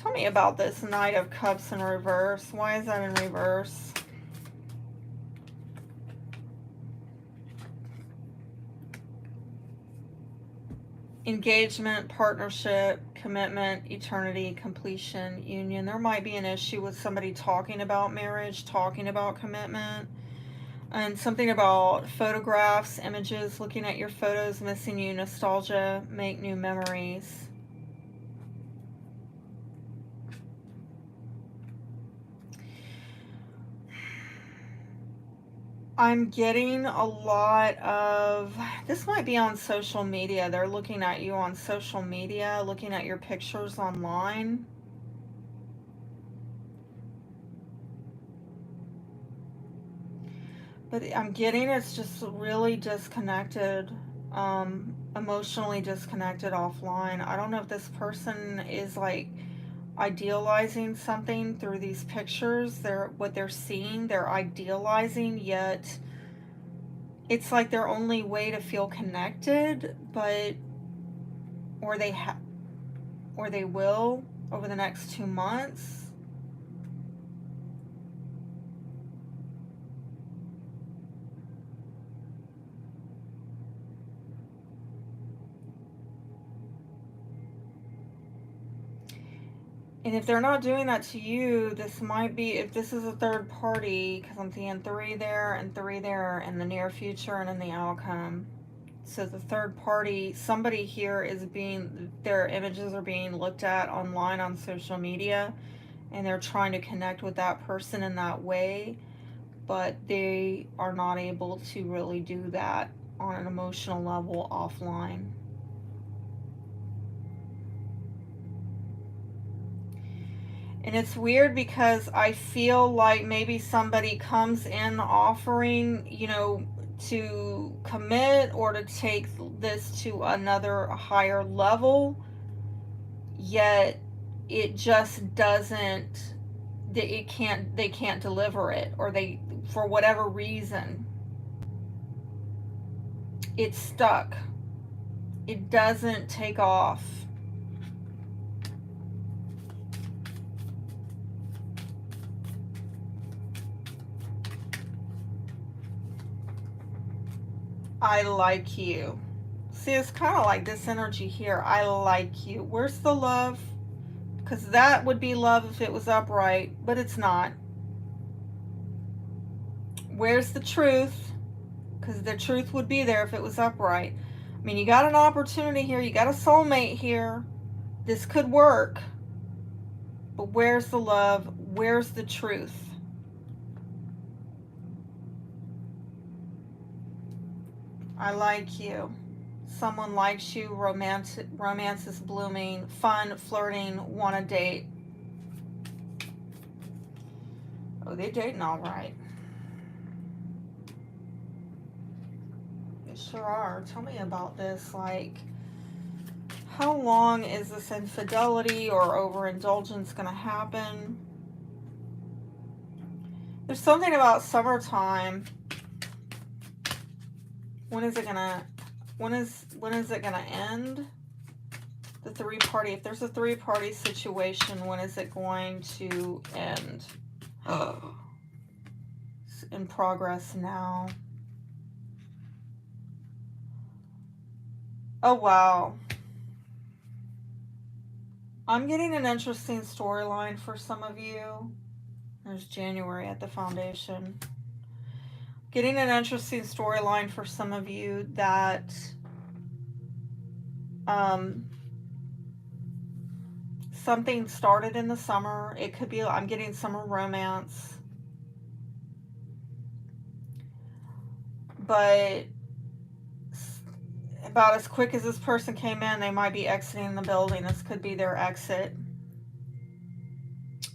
Tell me about this Knight of Cups in reverse. Why is that in reverse? Engagement, partnership, commitment, eternity, completion, union. There might be an issue with somebody talking about marriage, talking about commitment, and something about photographs, images, looking at your photos, missing you, nostalgia, make new memories. I'm getting a lot of, this might be on social media. They're looking at you on social media, looking at your pictures online. But I'm getting it's just really disconnected, emotionally disconnected offline. I don't know if this person is like idealizing something through these pictures. What they're seeing, they're idealizing, yet it's like their only way to feel connected, but or they will over the next 2 months. And if they're not doing that to you, this might be, if this is a third party, because I'm seeing 3 there and 3 there in the near future and in the outcome. So the third party, somebody here is being, their images are being looked at online on social media, and they're trying to connect with that person in that way, but they are not able to really do that on an emotional level offline. And it's weird because I feel like maybe somebody comes in offering, to commit or to take this to another higher level, yet it just doesn't, they can't deliver it, or they, for whatever reason, it's stuck. It doesn't take off. I like you. See, it's kind of like this energy here. I like you. Where's the love? Because that would be love if it was upright, but it's not. Where's the truth? Because the truth would be there if it was upright. I mean, you got an opportunity here. You got a soulmate here. This could work. But where's the love? Where's the truth? I like you. Someone likes you. Romance is blooming. Fun, flirting, want a date. Oh, they're dating all right. They sure are. Tell me about this. Like, how long is this infidelity or overindulgence going to happen? There's something about summertime. When is it gonna end? The 3-party. If there's a 3-party situation, when is it going to end? Oh, it's in progress now. Oh wow. I'm getting an interesting storyline for some of you. There's January at the foundation. Getting an interesting storyline for some of you that something started in the summer. It could be, I'm getting summer romance. but about as quick as this person came in, they might be exiting the building. This could be their exit,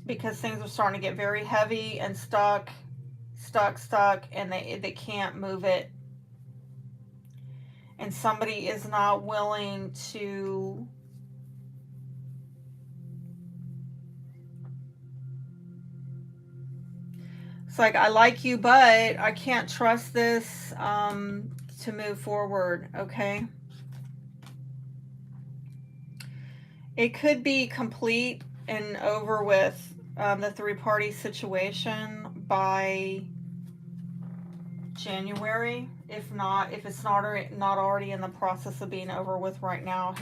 because things are starting to get very heavy and stuck, and they can't move it. And somebody is not willing to it's like, I like you, but I can't trust this to move forward, okay? It could be complete and over with, the three-party situation by January. If it's not already in the process of being over with right now.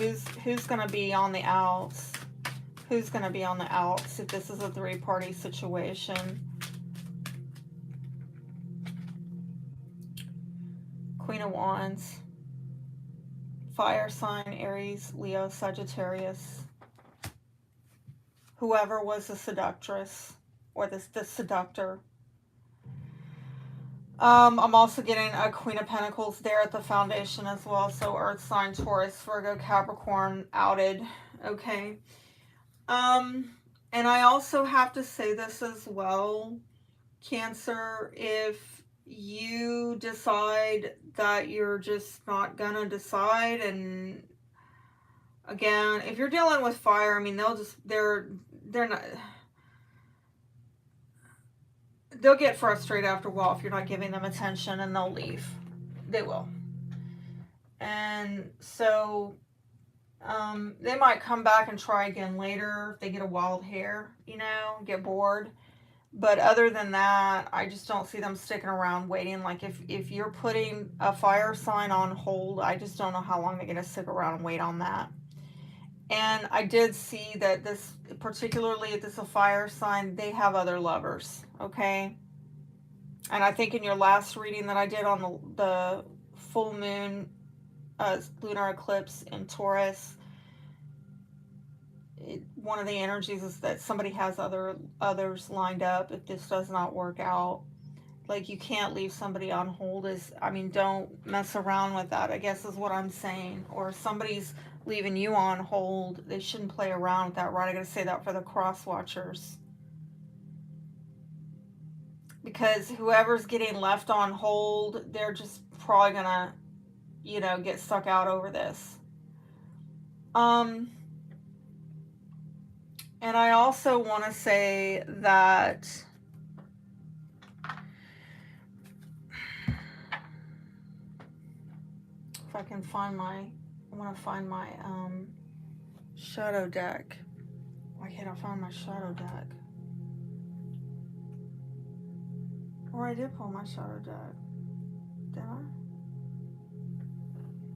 Who's going to be on the outs? Who's going to be on the outs if this is a three-party situation? Queen of Wands. Fire sign, Aries, Leo, Sagittarius. Whoever was the seductress or the seductor. I'm also getting a Queen of Pentacles there at the foundation as well. So Earth sign, Taurus, Virgo, Capricorn, outed. Okay. And I also have to say this as well, Cancer, if you decide that you're just not gonna decide, and again, if you're dealing with fire, I mean, they're not, they'll get frustrated after a while if you're not giving them attention, and they'll leave. They will. And so they might come back and try again later if they get a wild hair, get bored. But other than that, I just don't see them sticking around waiting. Like, if you're putting a fire sign on hold, I just don't know how long they're going to stick around and wait on that. And I did see that this, particularly if this is a fire sign, they have other lovers, okay? And I think in your last reading that I did on the full moon lunar eclipse in Taurus, one of the energies is that somebody has others lined up if this does not work out. Like, you can't leave somebody on hold. Don't mess around with that, I guess is what I'm saying. Or if somebody's leaving you on hold, they shouldn't play around with that, right? I gotta say that for the cross watchers. Because whoever's getting left on hold, they're just probably gonna, get stuck out over this. And I also want to say that if I can find I want to find my shadow deck. Why can't I find my shadow deck? Or I did pull my shadow deck. Did I?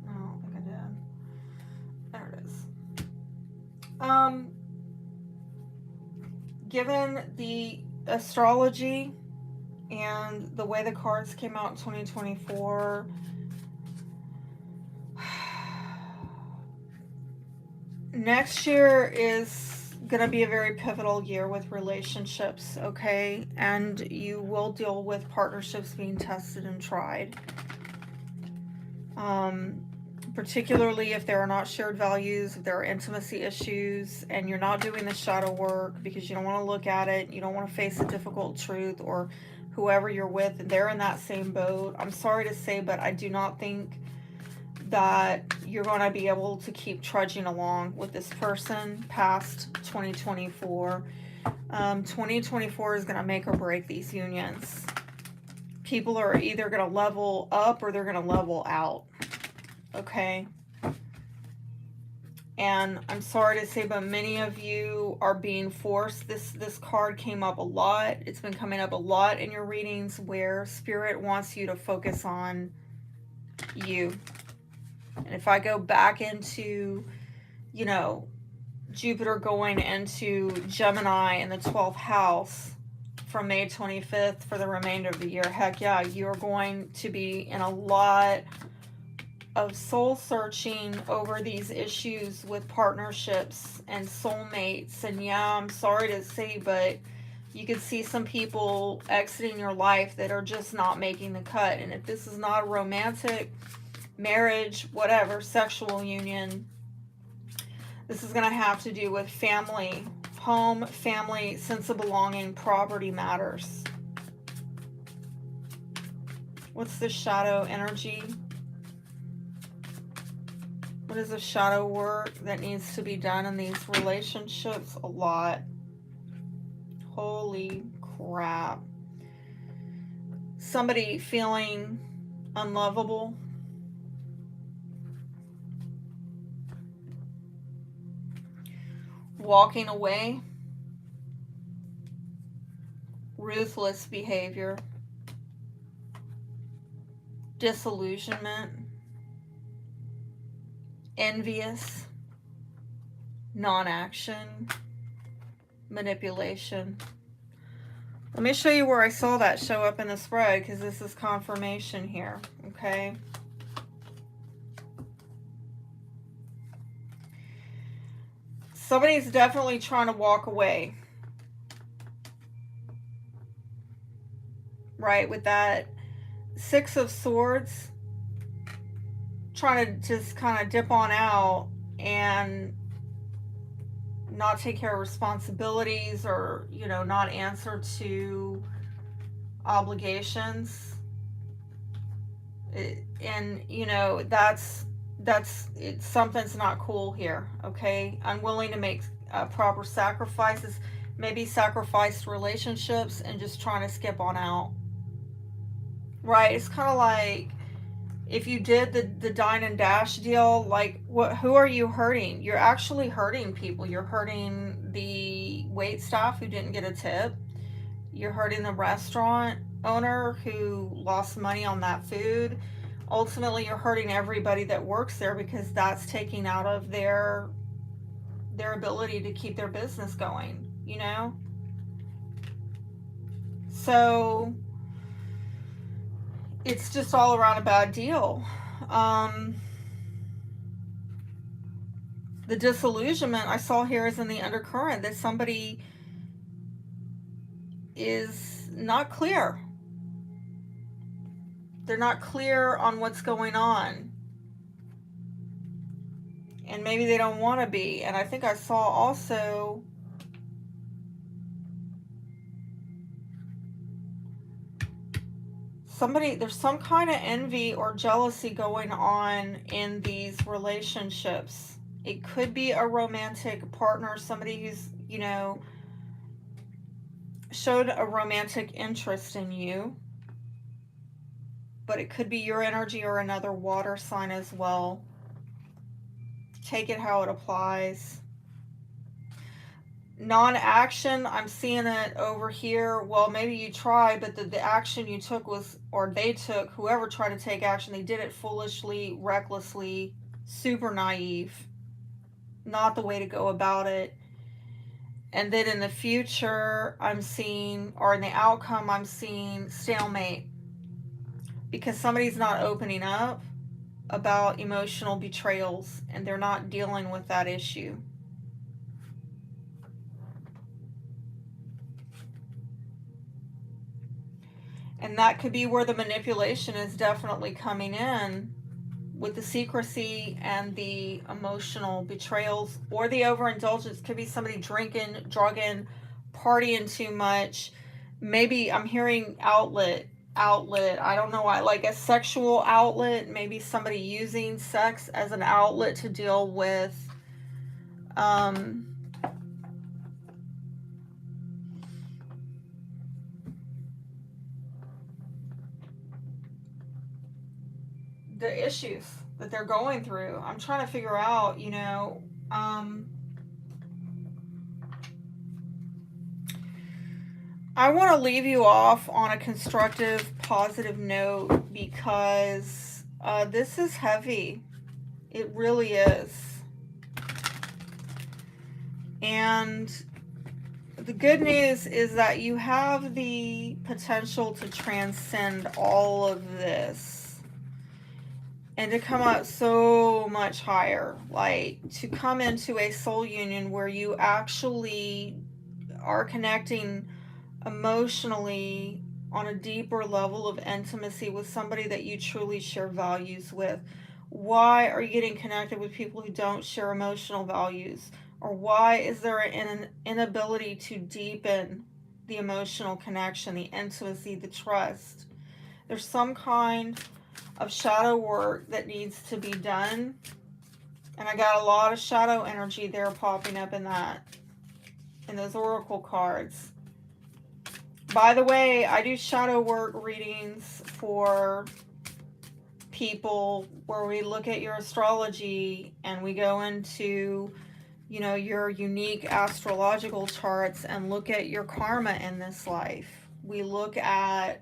No, I don't think I did. There it is. Given the astrology and the way the cards came out in 2024, next year is going to be a very pivotal year with relationships, okay? And you will deal with partnerships being tested and tried. Particularly if there are not shared values, if there are intimacy issues, and you're not doing the shadow work because you don't want to look at it, you don't want to face a difficult truth, or whoever you're with, they're in that same boat. I'm sorry to say, but I do not think that you're going to be able to keep trudging along with this person past 2024. 2024 is going to make or break these unions. People are either going to level up or they're going to level out. Okay? And I'm sorry to say, but many of you are being forced. This card came up a lot. It's been coming up a lot in your readings where Spirit wants you to focus on you. And if I go back into, Jupiter going into Gemini in the 12th house from May 25th for the remainder of the year, heck yeah, you're going to be in a lot of soul searching over these issues with partnerships and soulmates. And yeah, I'm sorry to say, but You could see some people exiting your life that are just not making the cut. And if this is not a romantic marriage, whatever, sexual union, this is going to have to do with family, home, family, sense of belonging, property matters. What's the shadow energy? What is the shadow work that needs to be done in these relationships? A lot. Holy crap. Somebody feeling unlovable. Walking away. Ruthless behavior. Disillusionment. Envious. Non-action. Manipulation. Let me show you where I saw that show up in the spread, because this is confirmation here, okay? Somebody's definitely trying to walk away. Right, with that Six of Swords. Trying to just kind of dip on out and not take care of responsibilities, or, you know, not answer to obligations. And, you know, something's not cool here, okay? Unwilling to make proper sacrifices, maybe sacrificed relationships and just trying to skip on out. Right, it's kind of like if you did the dine and dash deal, like, who are you hurting? You're actually hurting people. You're hurting the wait staff who didn't get a tip. You're hurting the restaurant owner who lost money on that food. Ultimately, you're hurting everybody that works there, because that's taking out of their ability to keep their business going, you know? So it's just all around a bad deal. The disillusionment I saw here is in the undercurrent, that somebody is not clear. They're not clear on what's going on. And maybe they don't want to be. And I think I saw also there's some kind of envy or jealousy going on in these relationships. It could be a romantic partner, somebody who's, you know, showed a romantic interest in you. But it could be your energy or another water sign as well. Take it how it applies. Non-action, I'm seeing it over here. Well, maybe you tried, but the action you took was, or they took, whoever tried to take action, they did it foolishly, recklessly, super naive. Not the way to go about it. And then in the future, I'm seeing, or in the outcome, I'm seeing stalemate. Because somebody's not opening up about emotional betrayals, and they're not dealing with that issue. And that could be where the manipulation is definitely coming in, with the secrecy and the emotional betrayals, or the overindulgence. Could be somebody drinking, drugging, partying too much. Maybe I'm hearing outlet. I don't know why, like a sexual outlet. Maybe somebody using sex as an outlet to deal with the issues that they're going through. I'm trying to figure out, you know, I want to leave you off on a constructive, positive note, because this is heavy. It really is. And the good news is that you have the potential to transcend all of this and to come up so much higher, like to come into a soul union where you actually are connecting emotionally on a deeper level of intimacy with somebody that you truly share values with? Why are you getting connected with people who don't share emotional values? Or why is there an inability to deepen the emotional connection, the intimacy, the trust? There's some kind of shadow work that needs to be done. And I got a lot of shadow energy there popping up in those oracle cards. By the way, I do shadow work readings for people where we look at your astrology and we go into, you know, your unique astrological charts and look at your karma in this life. We look at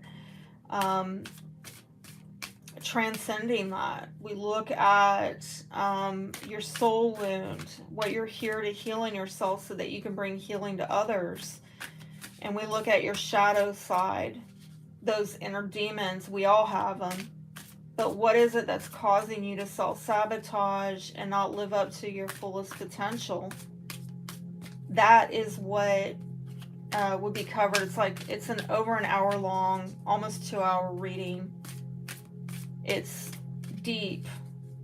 transcending that. We look at your soul wound, what you're here to heal in yourself so that you can bring healing to others. And we look at your shadow side, those inner demons. We all have them. But what is it that's causing you to self-sabotage and not live up to your fullest potential? That is what would be covered. It's like, it's an over an hour long, almost 2-hour reading. It's deep.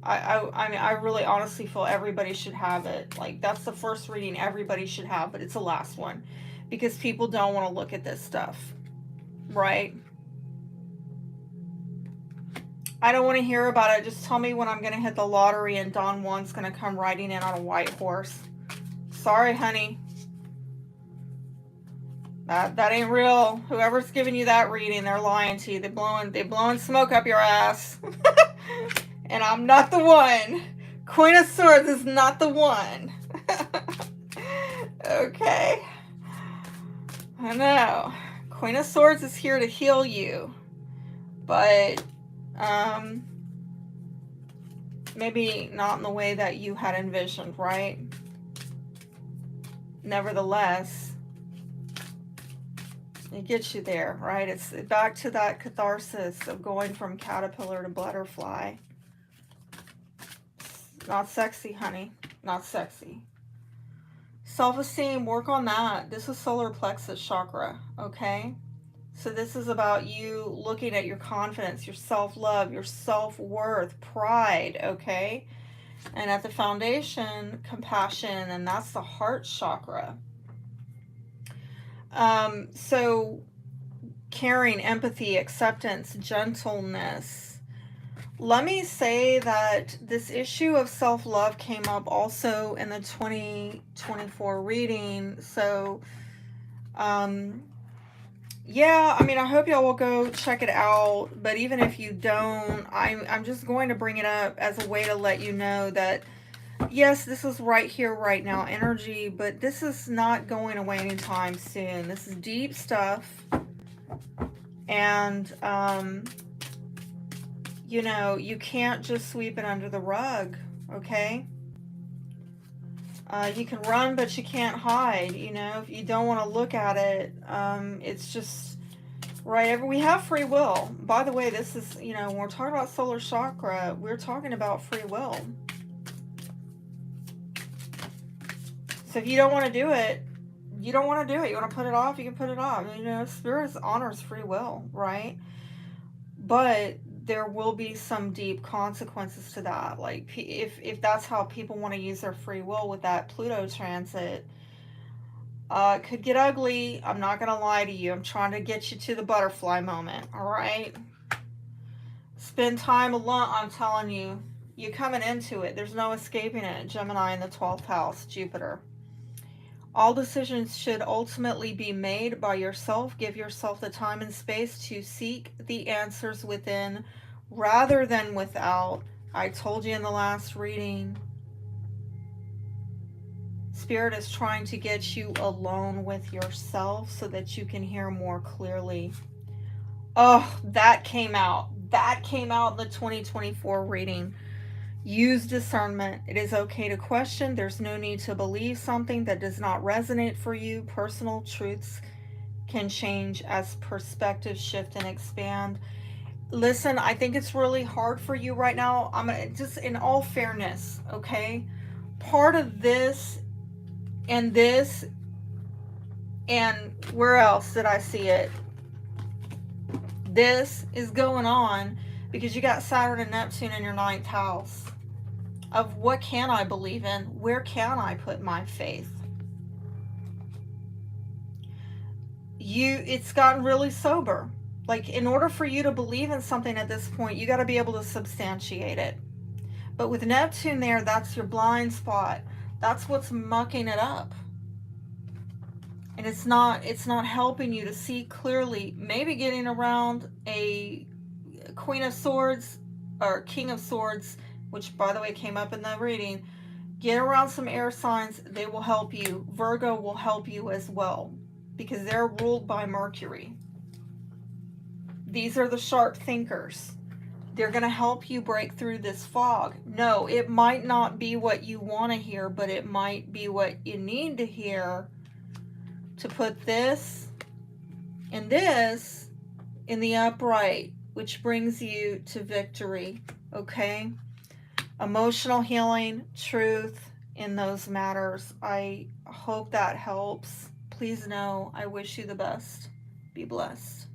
I mean, I really honestly feel everybody should have it. Like, that's the first reading everybody should have, but it's the last one. Because people don't want to look at this stuff. Right? I don't want to hear about it. Just tell me when I'm going to hit the lottery and Don Juan's going to come riding in on a white horse. Sorry, honey. That ain't real. Whoever's giving you that reading, they're lying to you. They're blowing smoke up your ass. And I'm not the one. Queen of Swords is not the one. Okay. I know. Queen of Swords is here to heal you. But maybe not in the way that you had envisioned, right? Nevertheless, it gets you there, right? It's back to that catharsis of going from caterpillar to butterfly. Not sexy, honey. Not sexy. Self-esteem, work on that. This is solar plexus chakra, okay? So this is about you looking at your confidence, your self-love, your self-worth, pride, okay? And at the foundation, compassion, and that's the heart chakra. So caring, empathy, acceptance, gentleness. Let me say that this issue of self-love came up also in the 2024 reading. So, yeah, I mean, I hope y'all will go check it out. But even if you don't, I'm just going to bring it up as a way to let you know that, yes, this is right here, right now energy, but this is not going away anytime soon. This is deep stuff. And, you know, you can't just sweep it under the rug, okay? You can run, but you can't hide, you know? If you don't want to look at it, it's just, right, we have free will. By the way, this is, you know, when we're talking about solar chakra, we're talking about free will. So if you don't want to do it, you don't want to do it. You want to put it off, you can put it off. You know, Spirit honors free will, right? But there will be some deep consequences to that. Like, if that's how people want to use their free will with that Pluto transit, it could get ugly. I'm not going to lie to you. I'm trying to get you to the butterfly moment, all right? Spend time alone. I'm telling you, you're coming into it. There's no escaping it. Gemini in the 12th house, Jupiter. All decisions should ultimately be made by yourself. Give yourself the time and space to seek the answers within rather than without. I told you in the last reading, Spirit is trying to get you alone with yourself so that you can hear more clearly. Oh, that came out. That came out in the 2024 reading. Use discernment. It is okay to question. There's no need to believe something that does not resonate for you. Personal truths can change as perspectives shift and expand. Listen, I think it's really hard for you right now. I'm gonna just, in all fairness, okay? Part of this and this And where else did I see it? This is going on because you got Saturn and Neptune in your ninth house. Of what can I believe in? Where can I put my faith? It's gotten really sober. Like, in order for you to believe in something at this point, you got to be able to substantiate it. But with Neptune there, that's your blind spot. That's what's mucking it up. And it's not helping you to see clearly. Maybe getting around a Queen of Swords or King of Swords, which by the way came up in the reading. Get around some air signs. They will help you. Virgo will help you as well, because they're ruled by Mercury. These are the sharp thinkers. They're going to help you break through this fog. No, it might not be what you want to hear, but it might be what you need to hear to put this and this in the upright, which brings you to victory. Okay? Emotional healing, truth in those matters. I hope that helps. Please know I wish you the best. Be blessed.